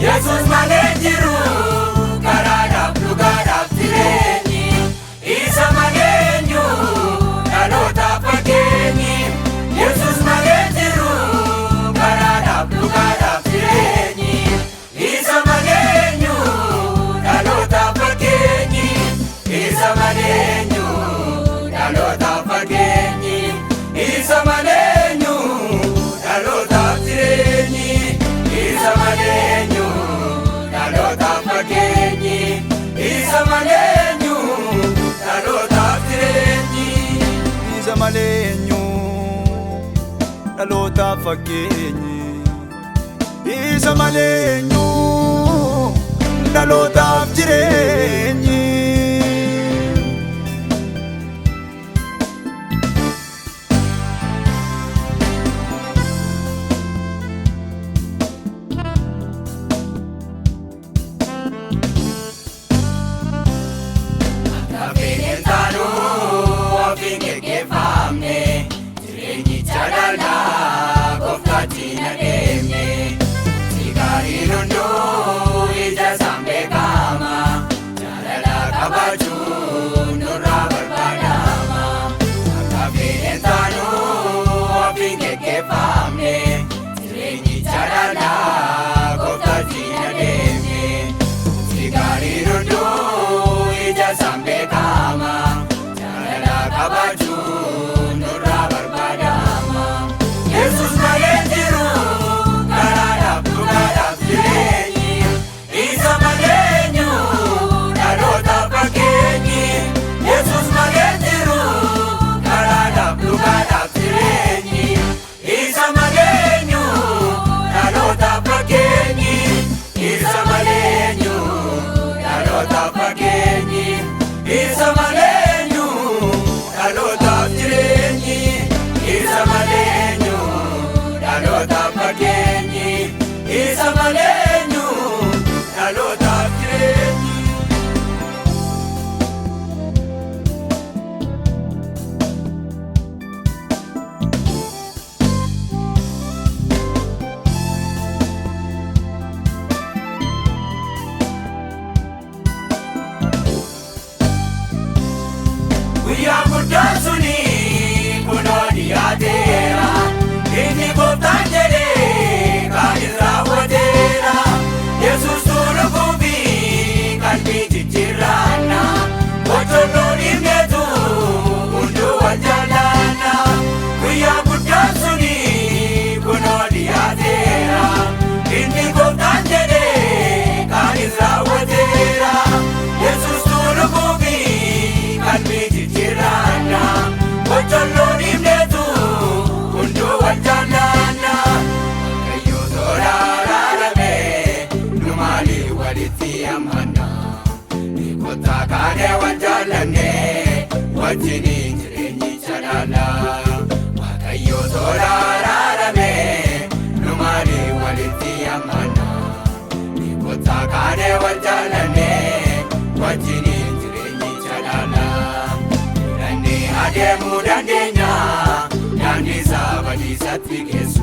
Jesus malee jiru karaadhaaf dhugaadhaaf jireenyi isa maleenyu dhalootaaf fakkeenyi. Jesus malee jiru karaadhaaf dhugaadhaaf jireenyi isa maleenyu dhalootaaf fakkeenyi. Isa maleenyu dhalootaaf fakkeenyi. Isa maleenyu dhalootaaf jireenyi isa maleenyu dhalootaaf fakkeenyi. Isa maleenyu dhalootaaf jireenyi isa maleenyu dhalootaaf fakkeenyi. Isa maleenyu dhalootaaf jireenyi. wajjiniin jireenyicha dhaala. Waaqayyo tola araarame nu maaliif walitti hammana? Kottaa kaanee wal jaallanne wajjiniin jireenyicha dhaala. badiisatti geessu.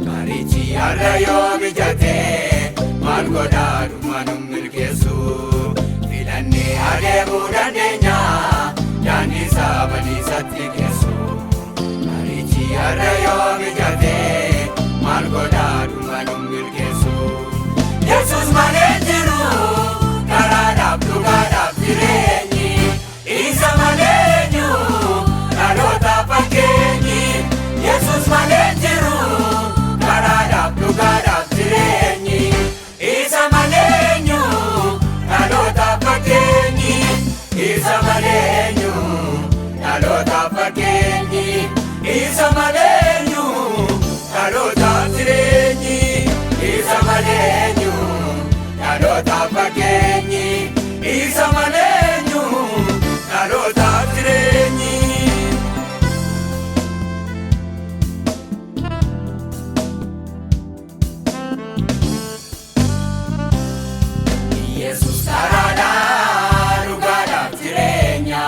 Marichi har'a yoo mijatee maal godhaa dhuma nu milkeessu. Filannee adeemuu dandeenya daandii isaa badiisatti geessu. Marichi har'a yoo mijatee maal godhaa dhuma nu milkeessu. Yesuus malee jiru karaadhaaf dhugaadhaaf jireenyi. Isa malee eenyu dhalootaaf fakkeenyi. Yesuus malee jiru karaadhaaf dhugaadhaaf jireenyi. Isa malee eenyu dhalootaaf fakkeenyi. Isa malee eenyu dhalootaaf fakkeenyi. Isa malee eenyu dhalootaaf jireenyi. Isa malee eenyu dhalootaaf fakkeenyi. Isa malee eenyu dhalootaaf jireenyi. Yesuus karaadhaa dhugaadhaaf jireenya.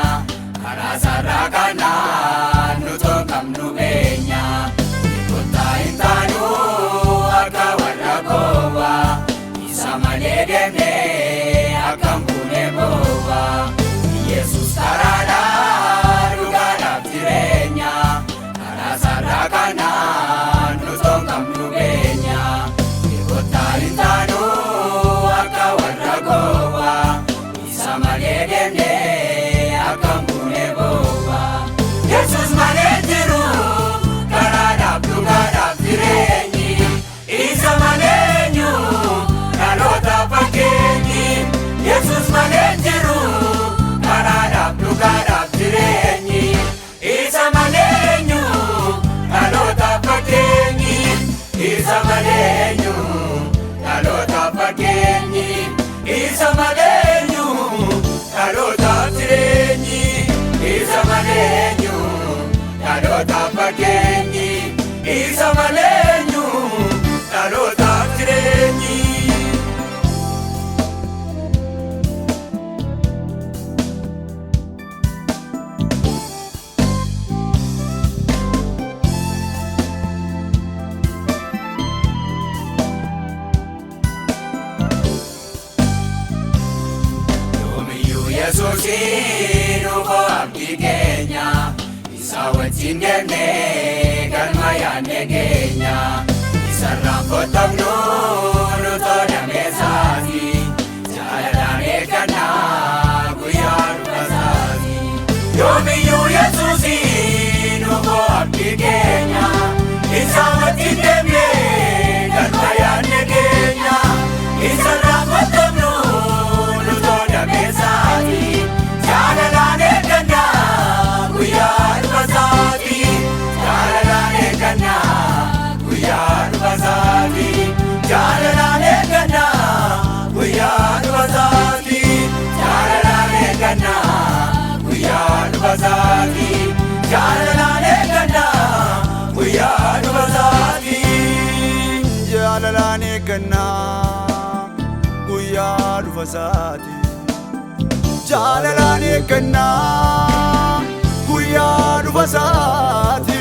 Karaa sarara kanaan nu tokkamnu beenya. Kottaa hin taanu akka warra gowwaa. Isa malee deemnee akkam buune bowwaa. Yesuus karaadhaa dhugaadhaaf jireenya. Karaa sarara kanaan nu tokkamnu beenya. Kottaa hin taanu akka warra gowwaa. Isa malee deemnee akkam buune bowwaa. Yesuus malee jiru karaadhaaf dhugaadhaaf jireenyi. Isa malee eenyu dhalootaaf fakkeenyi. Yesuus malee jiru karaadhaaf dhugaadhaaf jireenyi. Isa malee eenyu dhalootaaf fakkeenyi. Isa malee eenyu dhalootaaf fakkeenyi. Isa malee eenyu dhalootaaf jireenyi. Isa malee eenyu dhalootaaf fakkeenyi. Isa malee eenyu dhalootaaf jireenyi. Yoomiyyuu Yesuusiin dhufoo abdii keenya. Isa wajjin deemnee galma yaadne geenya. Isarraan kottamnu nu tolchameessaati. Jaalalaan eeggannaa guyyaa dhufasaati. Yoomiyyuu Yesuusiin dhufoo abdii keenya. Isa wajjin deemnee galma yaadne geenya. Isarraan kottamnu nu tolchameessaati. Jaalalaan eeggannaa guyyaa dhufasaati. Jaalalaan eeggannaa guyyaa dhufasaati. Jaalalaan eeggannaa guyyaa dhufasaati. Jaalalaan eeggannaa guyyaa dhufasaati. Jaalalaan eeggannaa guyyaa dhufasaati. Jaalalaan eeggannaa guyyaa dhufasaati. Jaalalaan eeggannaa guyyaa dhufasaati.